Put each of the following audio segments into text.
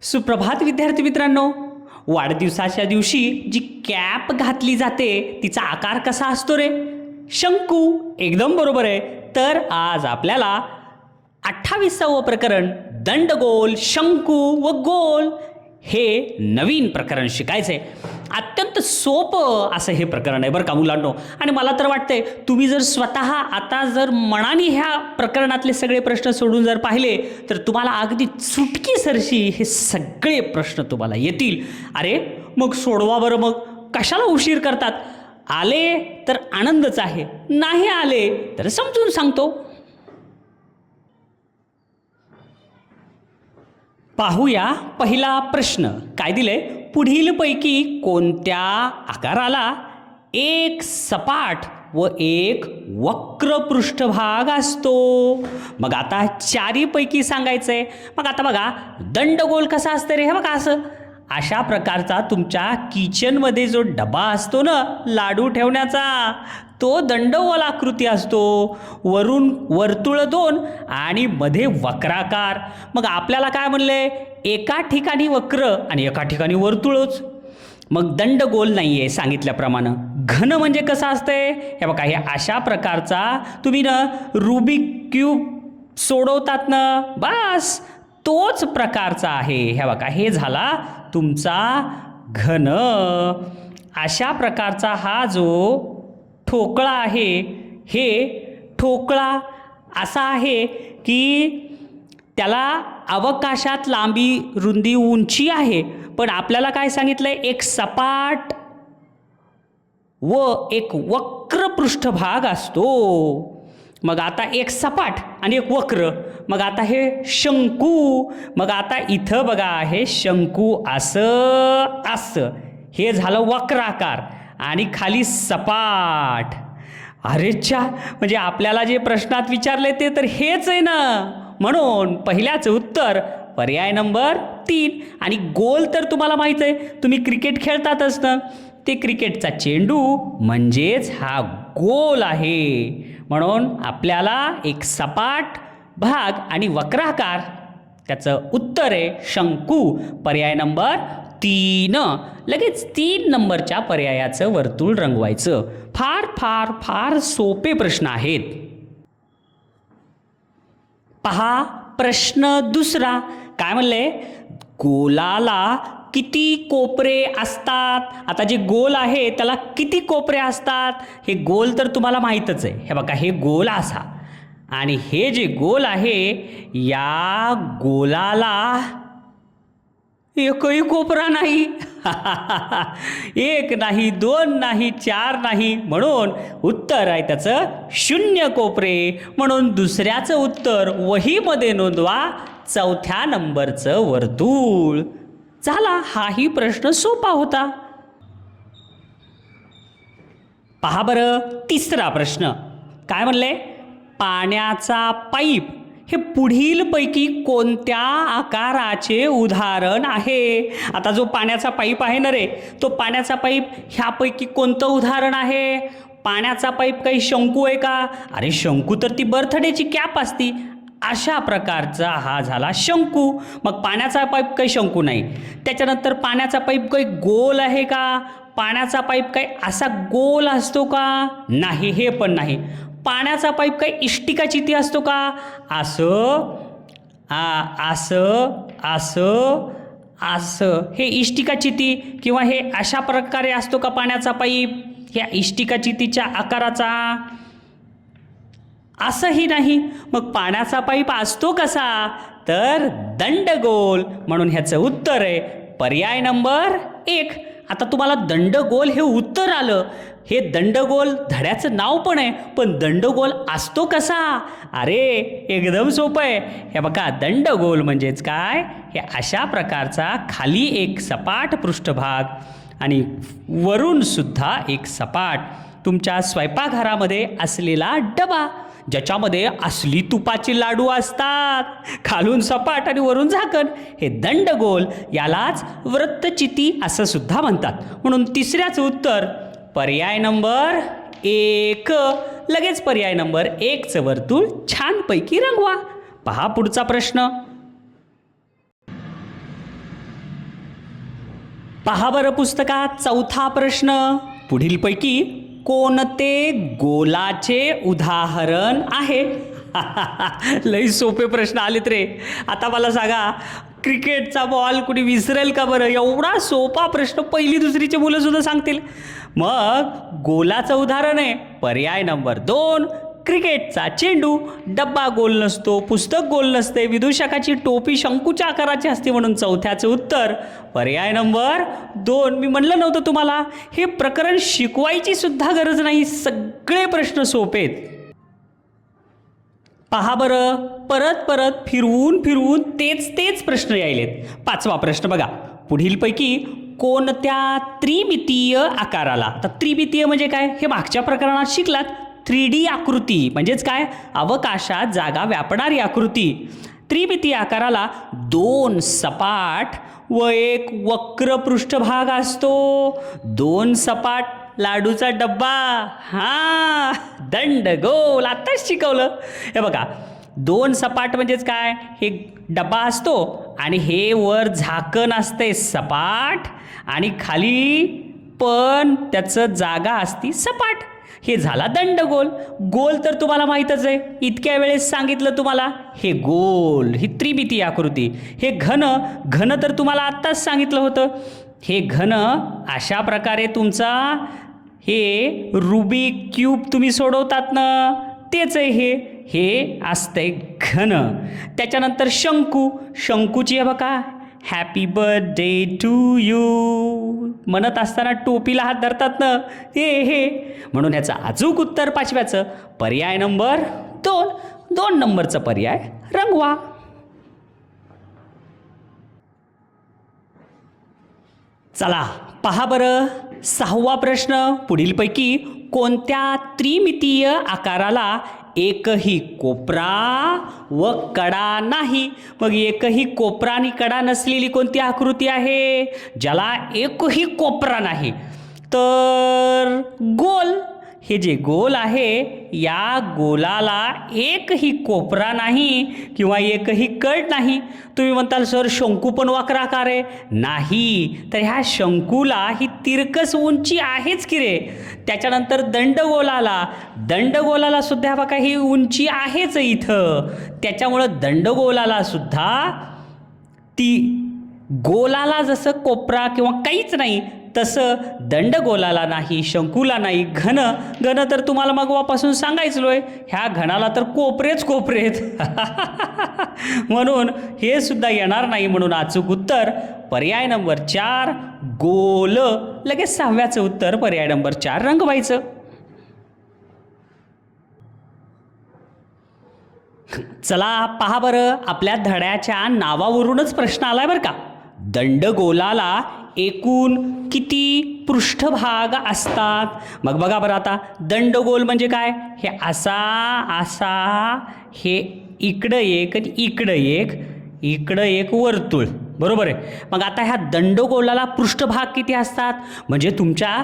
सुप्रभात विद्यार्थी मित्रांनो. वाढदिवसाच्या दिवशी जी कॅप घातली जाते तिचा आकार कसा असतो रे? शंकू. एकदम बरोबर आहे. तर आज आपल्याला 28वे प्रकरण दंडगोल, शंकू व गोल हे नवीन प्रकरण शिकायचे. अत्यंत सोपं असं हे प्रकरण आहे बरं का मुलांनो. आणि मला तर वाटतंय तुम्ही जर स्वतः आता जर मनाने ह्या प्रकरणातले सगळे प्रश्न सोडून जर पाहिले तर तुम्हाला अगदी चुटकीसरशी हे सगळे प्रश्न तुम्हाला येतील. अरे मग सोडवा बरं. मग कशाला उशीर करतात? आले तर आनंदच आहे, नाही आले तर समजून सांगतो. पाहूया पहिला प्रश्न. काय दिले? पुढीलपैकी कोणत्या आकाराला एक सपाट व एक वक्र पृष्ठभाग असतो? मग आता चारीपैकी सांगायचंय. मग आता बघा, दंडगोल कसा असतं रे? हे बघा असं अशा प्रकारचा तुमच्या किचनमध्ये जो डबा असतो ना लाडू ठेवण्याचा, तो दंडगोल आकृती असतो. वरून वर्तुळ 2 आणि मध्ये वक्राकार. मग आपल्याला काय म्हणलंय? एका ठिकाणी वक्र आणि एका ठिकाणी वर्तुळच. मग दंडगोल नाही आहे सांगितल्याप्रमाणे. घन म्हणजे कसं असतंय? हे बघा, हे अशा प्रकारचा तुम्ही ना रुबिक क्यूब सोडवतात ना, बस तोच प्रकारचा आहे. हे बघा, हे झाला तुमचा घन. अशा प्रकारचा हा जो ठोकळा आहे, हे ठोकळा असा आहे की त्याला अवकाशात लांबी, रुंदी, उंची आहे. पण आपल्याला काय सांगितलंय? एक सपाट व एक वक्र पृष्ठभाग असतो. मग आता एक सपाट आणि एक वक्र. मग आता हे शंकू. मग आता इथं बघा, हे शंकू असं असं, हे झालं वक्राकार आणि खाली सपाट. अरेच्छा, म्हणजे आपल्याला जे प्रश्नात विचारले ते तर हेच आहे ना. म्हणून पहिल्याचं उत्तर पर्याय नंबर 3. आणि गोल तर तुम्हाला माहीत आहे, तुम्ही क्रिकेट खेळतातच ना, ते क्रिकेटचा चेंडू म्हणजेच हा गोल आहे. म्हणून आपल्याला एक सपाट भाग आणि वक्राकार, त्याचं उत्तर आहे शंकू, पर्याय नंबर 3. लगेच 3 नंबरच्या पर्यायाचं वर्तुळ रंगवायचं. फार फार फार सोपे प्रश्न आहेत. पहा प्रश्न दुसरा. काय म्हणले? गोलाला किती कोपरे असतात? आता जे गोल आहे त्याला किती कोपरे असतात? हे गोल तर तुम्हाला माहीतच आहे. हे बघा, हे गोल असा आणि हे जे गोल आहे, या गोलाला एकही कोपरा नाही. एक नाही, 2 नाही, 4 नाही. म्हणून उत्तर आहे त्याचं 0 कोपरे. म्हणून दुसऱ्याचं उत्तर वहीमध्ये नोंदवा, 4थ्या नंबरचं वर्तुळ. झाला. हाही प्रश्न सोपा होता. पहा बरं तिसरा प्रश्न. काय म्हणले? पाण्याचा पाईप हे पुढीलपैकी कोणत्या आकाराचे उदाहरण आहे? आता जो पाण्याचा पाईप आहे ना रे, तो पाण्याचा पाईप ह्यापैकी कोणतं उदाहरण आहे? पाण्याचा पाईप काही शंकू आहे का? अरे शंकू तर ती बर्थडेची कॅप असती. अशा प्रकारचा हा झाला शंकू. मग पाण्याचा पाईप काही शंकू नाही. त्याच्यानंतर पाण्याचा पाईप काही गोल आहे का? पाण्याचा पाईप काही असा गोल असतो का? नाही, हे पण नाही. पाण्याचा पाईप काही इष्टिका चिती असतो का? असं असं असं असं, हे इष्टिका चिती किंवा हे अशा प्रकारे असतो का पाण्याचा पाईप ह्या इष्टिका चितीच्या आकाराचा? असंही नाही. मग पाण्याचा पाईप असतो कसा? तर दंडगोल. म्हणून ह्याचं उत्तर आहे पर्याय नंबर 1. आता तुम्हाला दंडगोल हे उत्तर आलं. हे दंडगोल धड्याचं नाव पण आहे, पण दंडगोल असतो कसा? अरे एकदम सोपं आहे. हे बघा, दंडगोल म्हणजेच काय? हे अशा प्रकारचा खाली एक सपाट पृष्ठभाग आणि वरून सुद्धा एक सपाट तुमच्या स्वयंपाकघरामध्ये असलेला डबा, ज्याच्यामध्ये असली तुपाचे लाडू असतात. खालून सपाट आणि वरून झाकण. हे दंडगोल. यालाच वृत्तचिती असं सुद्धा म्हणतात. म्हणून तिसऱ्याचं उत्तर पर्याय नंबर 1. लगेच पर्याय नंबर 1चं वर्तुळ छानपैकी रंगवा. पहा पुढचा प्रश्न. पहा बरं पुस्तकात चौथा प्रश्न, पुढीलपैकी कोणते गोलाचे उदाहरण आहे? लई सोपे प्रश्न आलेत रे. आता मला सांगा, क्रिकेटचा बॉल कुणी विसरेल का बरं? एवढा सोपा प्रश्न पहिली दुसरीचे मुलं सुद्धा सांगतील. मग गोलाचं उदाहरण आहे पर्याय नंबर 2, क्रिकेटचा चेंडू. डब्बा गोल नसतो, पुस्तक गोल नसते, विदूषकाची टोपी शंकूच्या आकाराची असते, म्हणून चौथ्याचं उत्तर पर्याय नंबर 2. मी म्हणलं नव्हतं तुम्हाला, हे प्रकरण शिकवायची सुद्धा गरज नाही, सगळे प्रश्न सोपे आहेत. पहा बरं, परत परत फिरवून फिरवून तेच प्रश्न यायलेत. 5वा प्रश्न बघा, पुढीलपैकी कोणत्या त्रिमितीय आकाराला, आता त्रिमितीय म्हणजे काय हे मागच्या प्रकरणात शिकलात. 3D आकृती म्हणजेच काय, अवकाशात जागा व्यापणारी आकृती. त्रिमितीय आकाराला 2 सपाट व 1 वक्र पृष्ठभाग असतो. 2 सपाट लाडूचा डब्बा, हा दंडगोल, आत्ताच शिकवलं. हे बघा, 2 सपाट म्हणजेच काय, हे डब्बा असतो आणि हे वर झाकण असते सपाट आणि खाली पण त्याचं जागा असती सपाट. हे झाला दंडगोल. गोल तर तुम्हाला माहीतच आहे, इतक्या वेळेस सांगितलं तुम्हाला, हे गोल, ही त्रिमितीय आकृती. हे घन तर तुम्हाला आत्ताच सांगितलं होतं. हे घन अशा प्रकारे तुमचा हे रुबिक क्यूब तुम्ही सोडवतात ना, तेच आहे हे असतंय घन. त्याच्यानंतर शंकूची आहे बघा, हॅपी बर्थडे टू यू म्हणत असताना टोपीला हात धरतात ना, हे म्हणून ह्याचं अचूक उत्तर 5व्याचं पर्याय नंबर 2. 2 नंबरचं पर्याय रंगवा. चला पहा बरं, 6वा प्रश्न, पुढीलपैकी कोणत्या त्रिमितीय आकाराला एकही कोपरा व कडा नाही? मग एकही कोपरा आणि कडा नसलेली कोणती आकृती आहे ज्याला एकही कोपरा नाही? तर गोल. हे जे गोल आहे, या गोलाला एकही कोपरा नाही किंवा एकही कड नाही. तुम्ही म्हणताल सर शंकू पण वक्राकार आहे. नाही, तर ह्या शंकूला ही तिरकस उंची आहेच की रे. त्याच्यानंतर दंडगोलाला सुद्धा बघा ही उंची आहेच इथं. त्याच्यामुळं दंडगोलाला सुद्धा ती गोलाला जसं कोपरा किंवा काहीच नाही तसं दंडगोलाला नाही, शंकूला नाही. घन तर तुम्हाला मगवापासून सांगायचलो आहे, ह्या घनाला तर कोपरेच म्हणून हे सुद्धा येणार नाही. म्हणून अचूक उत्तर पर्याय नंबर 4 गोल. लगेच 6व्याचं उत्तर पर्याय नंबर 4 रंगवायचं. चला पहा बरं, आपल्या धड्याच्या नावावरूनच प्रश्न आलाय बरं का. दंडगोलाला एकूण किती पृष्ठभाग असतात? मग बघा बरं, आता दंडगोल म्हणजे काय, हे असा हे इकडं एक आणि इकडं एक वर्तुळ, बरोबर आहे. मग आता ह्या दंडगोलाला पृष्ठभाग किती असतात? म्हणजे तुमच्या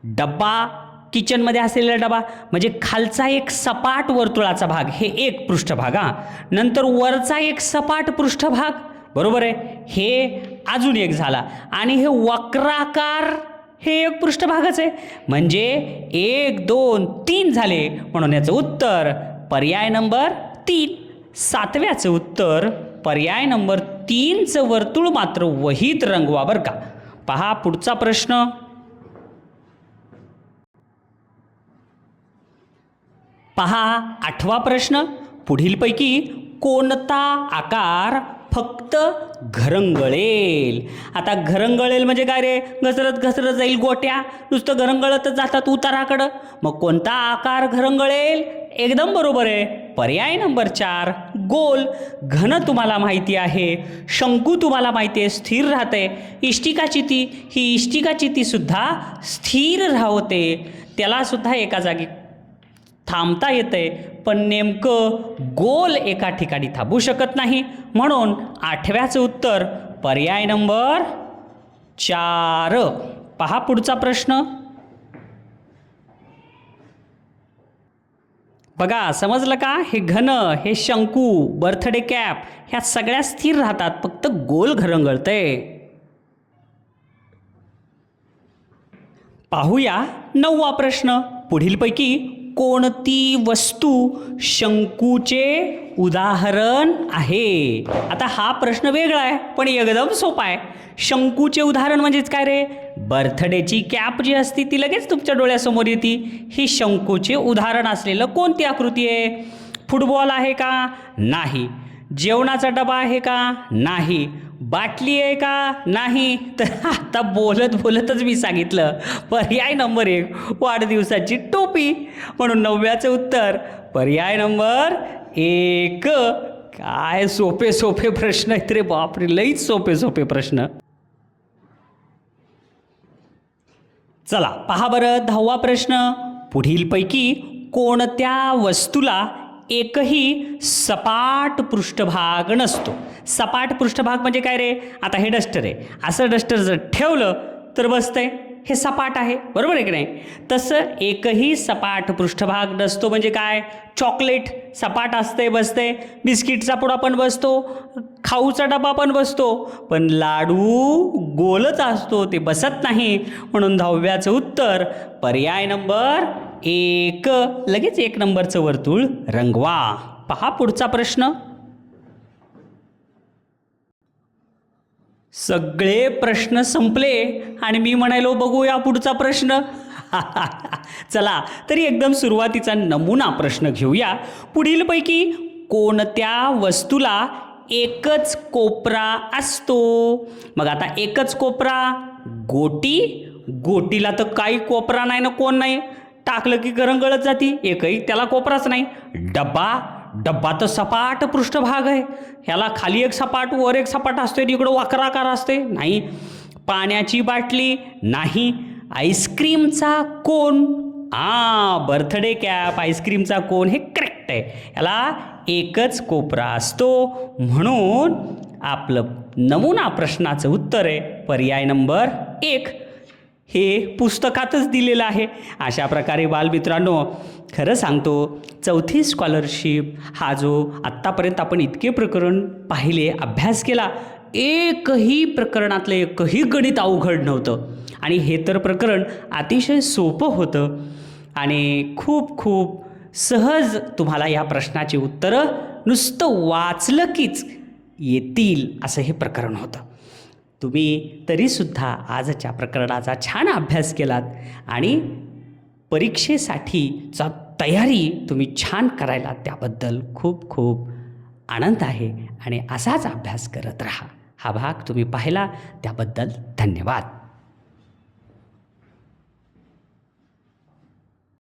डब्बा, किचनमध्ये असलेला डबा म्हणजे खालचा एक सपाट वर्तुळाचा भाग, हे एक पृष्ठभाग. नंतर वरचा एक सपाट पृष्ठभाग, बरोबर आहे, हे अजून एक झाला. आणि हे वक्राकार, हे एक पृष्ठभागच आहे. म्हणजे 1 2 3 झाले. म्हणून याचं उत्तर पर्याय नंबर 3. 7व्याचं उत्तर पर्याय नंबर 3चं वर्तुळ मात्र वहीत रंगवा बरं का. पहा पुढचा प्रश्न. पहा 8वा प्रश्न, पुढीलपैकी कोणता आकार फक्त घरंगळेल? आता घरंगळेल म्हणजे काय रे, घसरत जाईल गोट्या, नुसतं घरंगळतच जातात उताराकडं. मग कोणता आकार घरंगळेल? एकदम बरोबर आहे, पर्याय नंबर 4 गोल. घन तुम्हाला माहिती आहे, शंकू तुम्हाला माहिती आहे स्थिर राहते. इष्टिकाचिती सुद्धा स्थिर राहते, त्याला सुद्धा एका जागी थांबता येते. पण नेमकं गोल एका ठिकाणी थांबू शकत नाही. म्हणून 8व्याचं उत्तर पर्याय नंबर 4. पहा पुढचा प्रश्न. बघा समजलं का, हे घन, हे शंकू, बर्थडे कॅप ह्या सगळ्या स्थिर राहतात, फक्त गोल घरंगळते. पाहूया 9वा प्रश्न. पुढीलपैकी कोणती वस्तू शंकूचे उदाहरण आहे? आता हा प्रश्न वेगळा आहे पण एकदम सोपा आहे. शंकूचे उदाहरण म्हणजेच काय रे? बर्थडेची कॅप जी असती ती लगेच तुमच्या डोळ्यासमोर येते. ही शंकूचे उदाहरण असलेलं कोणती आकृती आहे? फुटबॉल आहे का? नाही. जेवणाचा डबा आहे का? नाही. बाटली आहे का? नाही. तर आता बोलत बोलतच मी सांगितलं पर्याय नंबर 1 वाढदिवसाची टोपी. म्हणून 9व्याचं उत्तर पर्याय नंबर 1. काय सोपे सोपे प्रश्न आहेत रे बापरे, लईच सोपे सोपे प्रश्न. चला पहा बरं 10वा प्रश्न. पुढीलपैकी कोणत्या वस्तूला एकही सपाट पृष्ठभाग नसतो? सपाट पृष्ठभाग म्हणजे काय रे? आता हे डस्टर आहे, असं डस्टर जर ठेवलं तर बसतंय, हे सपाट आहे, बरोबर आहे की नाही? तसं एकही सपाट पृष्ठभाग नसतो म्हणजे काय? चॉकलेट सपाट असते, बसते. बिस्किटचा पुडा पण बसतो, खाऊचा डबा पण बसतो, पण लाडू गोलच असतो, ते बसत नाही. म्हणून 10व्याचं उत्तर पर्याय नंबर 1. लगेच 1 नंबरचं वर्तुळ रंगवा. पहा पुढचा प्रश्न. सगळे प्रश्न संपले आणि मी म्हणालो बघूया पुढचा प्रश्न. चला तरी एकदम सुरुवातीचा नमुना प्रश्न घेऊया. पुढीलपैकी कोणत्या वस्तूला एकच कोपरा असतो? मग आता एकच कोपरा, गोटी. गोटीला तर काही कोपरा नाही ना, कोण नाही, टाकलं की गरंगळत जाती, एकही त्याला कोपराच नाही. डब्बा, डब्बा तर सपाट पृष्ठभाग आहे, ह्याला खाली एक सपाट वर एक सपाट असते, इकडं वक्राकार असते, नाही. पाण्याची बाटली नाही. आईस्क्रीमचा कोन, बर्थडे कॅप, आईस्क्रीमचा कोन, हे करेक्ट आहे, ह्याला एकच कोपरा असतो. म्हणून आपलं नमुना प्रश्नाचं उत्तर आहे पर्याय नंबर 1. हे पुस्तकातच दिलेलं आहे. अशा प्रकारे बालमित्रांनो, खरं सांगतो 4थी स्कॉलरशिप हा जो आत्तापर्यंत आपण इतके प्रकरण पाहिले, अभ्यास केला, एकही प्रकरणातलं एकही गणित अवघड नव्हतं. आणि हे तर प्रकरण अतिशय सोपं होतं आणि खूप खूप सहज तुम्हाला या प्रश्नाची उत्तरं नुसतं वाचलं कीच येतील असं हे प्रकरण होतं. तुम्ही तरीसुद्धा आजच्या प्रकरणाचा छान अभ्यास केलात आणि परीक्षेसाठीचा तयारी तुम्ही छान करायला त्याबद्दल खूप खूप आनंद आहे आणि असाच अभ्यास करत राहा. हा भाग तुम्ही पाहिला त्याबद्दल धन्यवाद.